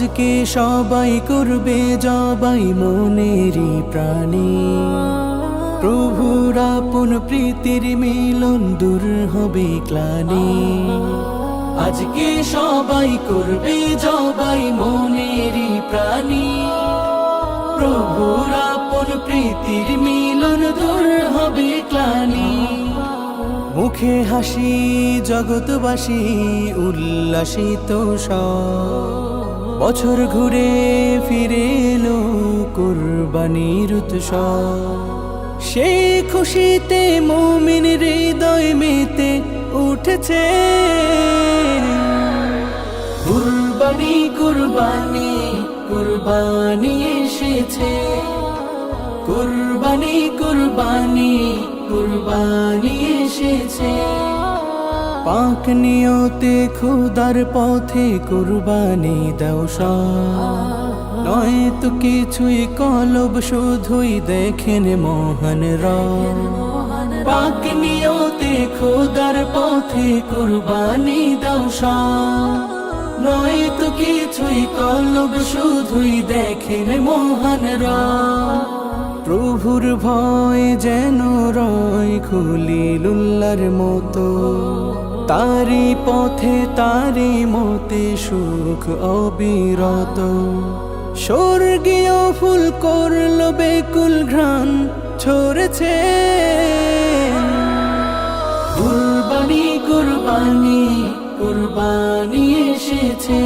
আজকে সবাই করবে জবাই মনেরই প্রাণী, প্রভুর আপন প্রীতির মিলন দূর হবে গ্লানি। আজকে সবাই করবে জবাই মনেরই প্রাণী, প্রভুর আপন প্রীতির মিলন দূর হবে গ্লানি। মুখে হাসি জগৎবাসী উল্লাসিত বছর ঘুরে ফিরে এলো কুরবানির উৎসব। সেই খুশিতে মুমিন হৃদয় মেতে উঠেছে। কুরবানি কুরবানি কুরবানি এসেছে, কুরবানি কুরবানি কুরবানি এসেছে। পাক নিয়তে খোদার পথে কুরবানি দাও নয় তো কিছুই কলব শুধুই দেখেন মহান রব। পাক নিয়তে খোদার পথে কুরবানি দাও নয় তো কিছুই কলব শুধুই দেখেন মহান রব। প্রভুর ভয় যেন রয় খলিলুল্লাহর মতো, তারি পথে তারি মতে সুখ অবিরত। স্বর্গীয় ফুল করল বেকুল ঘ্রাণ ছড়েছে। কুরবানি কুরবানি কুরবানি এসেছে,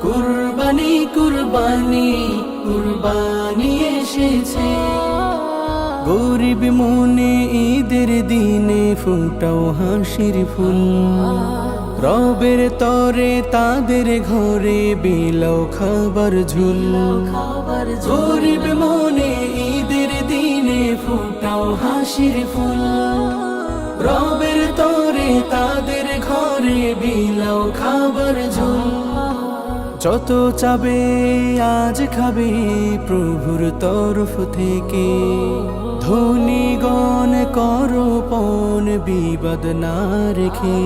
কুরবানি কুরবানি কুরবানি এসেছে। গরিব মনে ঈদের দিনে ফুটাও হাসির ফুল, রবের তরে তাদের ঘরে বিলাও খাবার ঝুল। গরিব মনে ঈদের দিনে ফুটাও হাসির ফুল, রবের তরে তাদের ঘরে বিলাও খাবার ঝুল। যত চাবে আজ খাবে প্রভুর তরফ থেকে, ধনীগণ করো পণ বিবাদ না রেখে।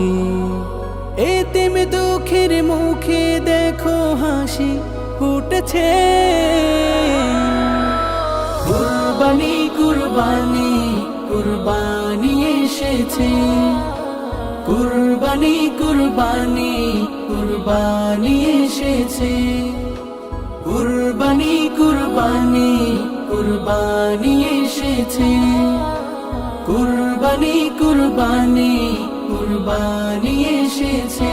এতিম দুঃখের মুখে দেখো হাসি ফুটেছে। কুরবানি কুরবানি কুরবানি এসেছে, কুরবানি কুরবানি কুরবানি এসেছে। কুরবানি কুরবানি কুরবানি এসেছে, কুরবানি কুরবানি কুরবানি এসেছে।